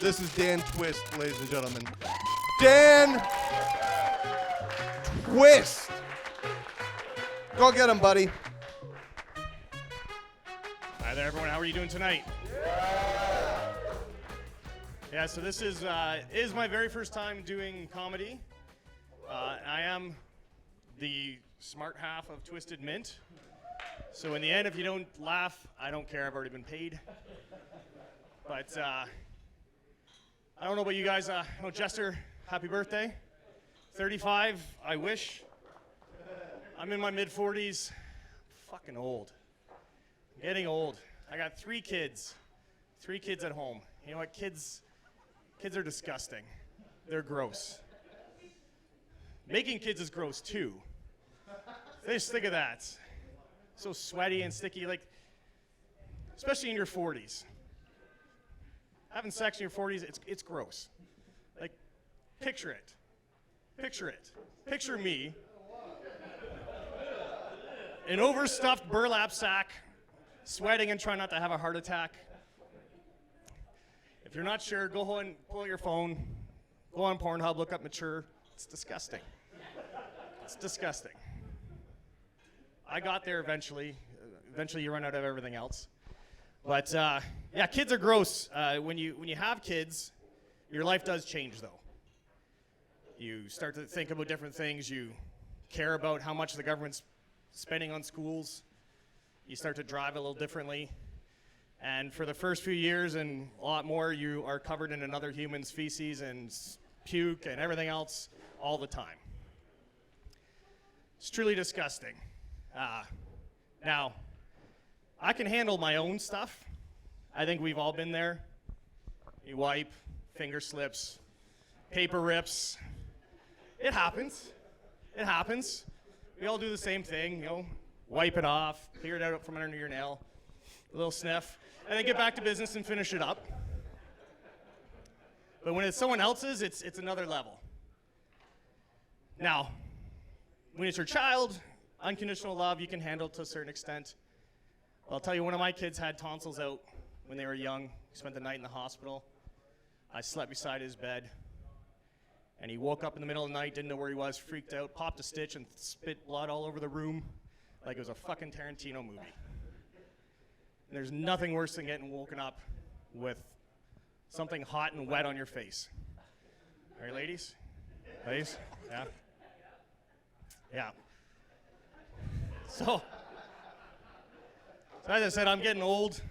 This is Dan Twist, ladies and gentlemen. Dan Twist. Go get him, buddy. Hi there, everyone. How are you doing tonight? Yeah, so this is my very first time doing comedy. I am the smart half of Twisted Mint. So in the end, if you don't laugh, I don't care. I've already been paid. But I don't know about you guys. Jester, happy birthday. 35, I wish. I'm in my mid-40s. Fucking old. I'm getting old. I got 3 kids. 3 kids at home. You know what? Kids are disgusting. They're gross. Making kids is gross too. Just think of that. So sweaty and sticky, like, especially in your 40s. Having sex in your 40s, it's gross. Like, picture it. Picture me, an overstuffed burlap sack, sweating and trying not to have a heart attack. If you're not sure, go home and pull out your phone, go on Pornhub, look up mature. It's disgusting. It's disgusting. I got there eventually. Eventually you run out of everything else. But yeah, kids are gross. When you have kids, your life does change though. You start to think about different things. You care about how much the government's spending on schools. You start to drive a little differently. And for the first few years and a lot more, you are covered in another human's feces and puke and everything else all the time. It's truly disgusting. Now, I can handle my own stuff. I think we've all been there. You wipe, finger slips, paper rips. It happens. It happens. We all do the same thing, you know, wipe it off, clear it out from under your nail, a little sniff, and then get back to business and finish it up. But when it's someone else's, it's another level. Now, when it's your child, unconditional love you can handle to a certain extent. I'll tell you, one of my kids had tonsils out when they were young. He spent the night in the hospital. I slept beside his bed. And he woke up in the middle of the night, didn't know where he was, freaked out, popped a stitch, and spit blood all over the room like it was a fucking Tarantino movie. And there's nothing worse than getting woken up with something hot and wet on your face. All right, ladies? Ladies? Yeah? Yeah. So as I said, I'm getting old.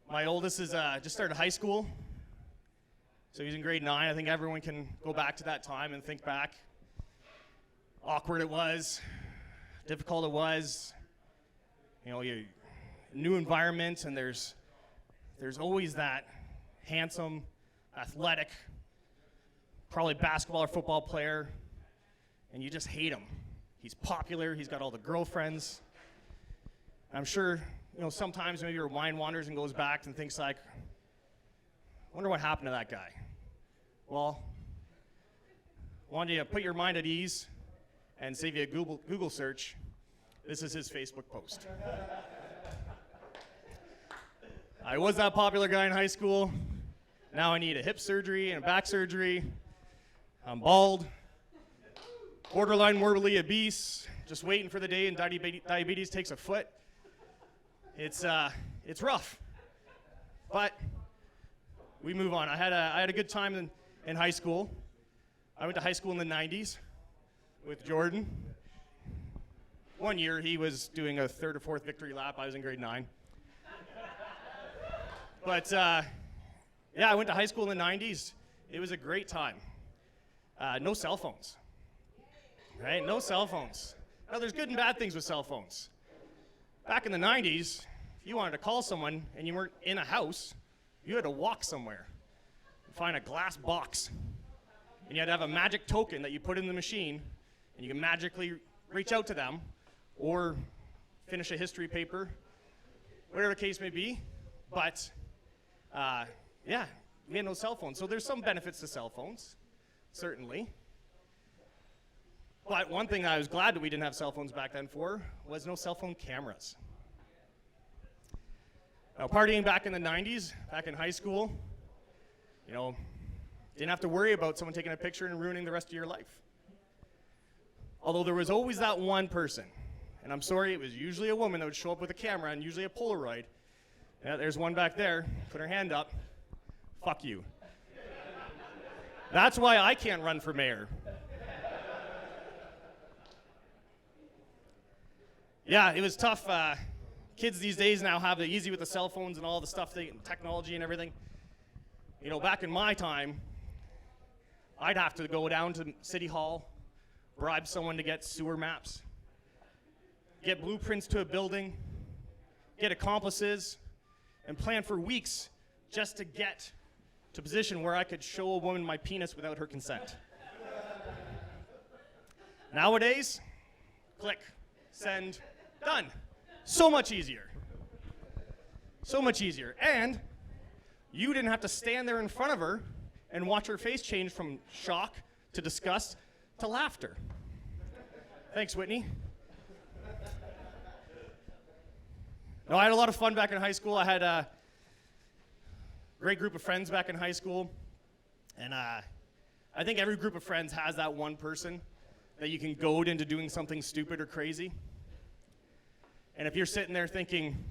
My oldest is just started high school. So he's in grade 9. I think everyone can go back to that time and think back. Awkward it was, difficult it was. You know, new environment, and there's always that handsome, athletic, probably basketball or football player, and you just hate him. He's popular, he's got all the girlfriends. I'm sure, you know, sometimes maybe your mind wanders and goes back and thinks like, I wonder what happened to that guy. Well, I wanted you to put your mind at ease and save you a Google search. This is his Facebook post. I was that popular guy in high school. Now I need a hip surgery and a back surgery. I'm bald, borderline morbidly obese, just waiting for the day and diabetes takes a foot. It's rough, but we move on. I had a good time in high school. I went to high school in the 90s with Jordan. One year he was doing a 3rd or 4th victory lap. I was in grade 9. But yeah, I went to high school in the 90s. It was a great time. No cell phones, right? No cell phones. Now there's good and bad things with cell phones. Back in the 90s, if you wanted to call someone and you weren't in a house, you had to walk somewhere, find a glass box, and you had to have a magic token that you put in the machine, and you can magically reach out to them, or finish a history paper, whatever the case may be. But yeah, we had no cell phones. So there's some benefits to cell phones, certainly. But one thing I was glad that we didn't have cell phones back then for was no cell phone cameras. Now, partying back in the 90s, back in high school, You know, didn't have to worry about someone taking a picture and ruining the rest of your life. Although there was always that one person, and I'm sorry, it was usually a woman that would show up with a camera and usually a Polaroid. Yeah, there's one back there, put her hand up. Fuck you. That's why I can't run for mayor. Yeah, it was tough. Kids these days now have it easy with the cell phones and all the stuff, technology and everything. You know, back in my time, I'd have to go down to City Hall, bribe someone to get sewer maps, get blueprints to a building, get accomplices, and plan for weeks just to get to a position where I could show a woman my penis without her consent. Nowadays, click, send, done. So much easier. So much easier. And you didn't have to stand there in front of her and watch her face change from shock to disgust to laughter. Thanks, Whitney. No, I had a lot of fun back in high school. I had a great group of friends back in high school. And I think every group of friends has that one person that you can goad into doing something stupid or crazy. And if you're sitting there thinking,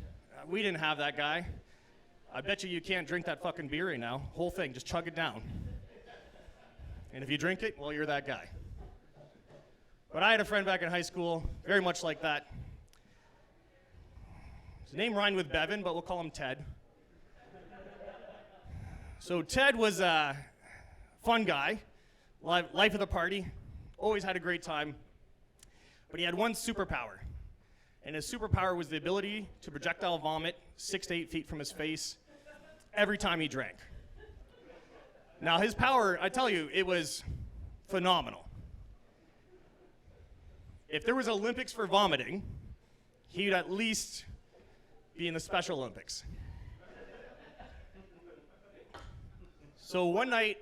we didn't have that guy, I bet you can't drink that fucking beer right now. Whole thing, just chug it down. And if you drink it, well, you're that guy. But I had a friend back in high school, very much like that. His name rhymed with Bevan, but we'll call him Ted. So Ted was a fun guy, life of the party, always had a great time. But he had one superpower. And his superpower was the ability to projectile vomit 6 to 8 feet from his face every time he drank. Now his power, I tell you, it was phenomenal. If there was Olympics for vomiting, he'd at least be in the Special Olympics. So one night,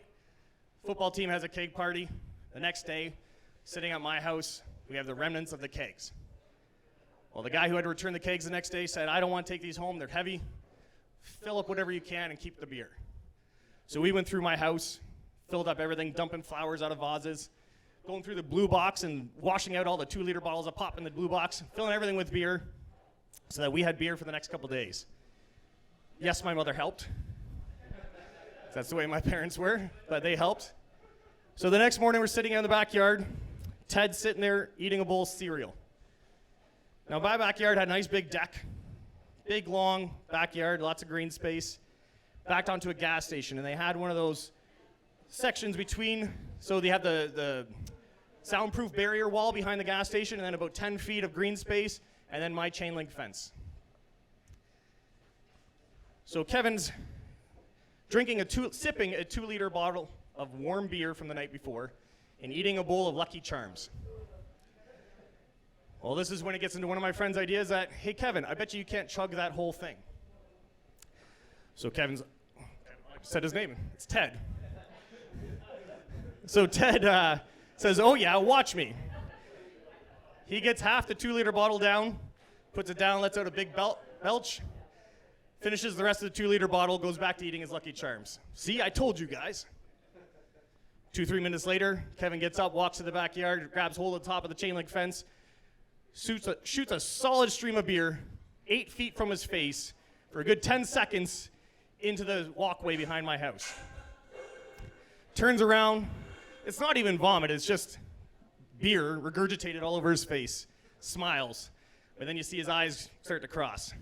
football team has a keg party. The next day, sitting at my house, we have the remnants of the kegs. Well, the guy who had to return the kegs the next day said, I don't want to take these home, they're heavy. Fill up whatever you can and keep the beer. So we went through my house, filled up everything, dumping flowers out of vases, going through the blue box and washing out all the 2-liter bottles of pop in the blue box, filling everything with beer so that we had beer for the next couple days. Yes, my mother helped. That's the way my parents were, but they helped. So the next morning we're sitting in the backyard, Ted's sitting there eating a bowl of cereal. Now, my backyard had a nice big deck, big, long backyard, lots of green space, backed onto a gas station. And they had one of those sections between, so they had the soundproof barrier wall behind the gas station, and then about 10 feet of green space, and then my chain link fence. So Kevin's sipping a 2-liter bottle of warm beer from the night before and eating a bowl of Lucky Charms. Well, this is when it gets into one of my friend's ideas that, hey, Kevin, I bet you can't chug that whole thing. So I said his name. It's Ted. So Ted says, oh, yeah, watch me. He gets half the 2-liter bottle down, puts it down, lets out a big belch, finishes the rest of the 2-liter bottle, goes back to eating his Lucky Charms. See, I told you guys. 2-3 minutes later, Kevin gets up, walks to the backyard, grabs hold of the top of the chain link fence, shoots a solid stream of beer 8 feet from his face for a good 10 seconds into the walkway behind my house. Turns around. It's not even vomit. It's just beer regurgitated all over his face. Smiles. But then you see his eyes start to cross.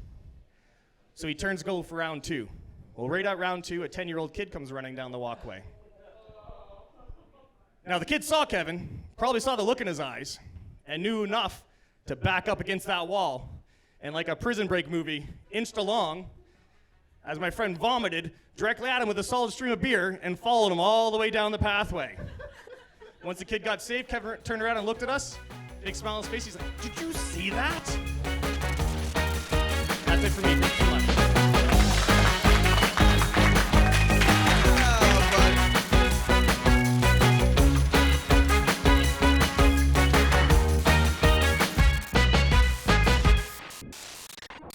So he turns to go for round 2. Well, right at round 2, a 10-year-old kid comes running down the walkway. Now, the kid saw Kevin, probably saw the look in his eyes, and knew enough to back up against that wall, and like a Prison Break movie, inched along as my friend vomited directly at him with a solid stream of beer and followed him all the way down the pathway. Once the kid got safe, Kevin turned around and looked at us, big smile on his face. He's like, did you see that? That's it for me.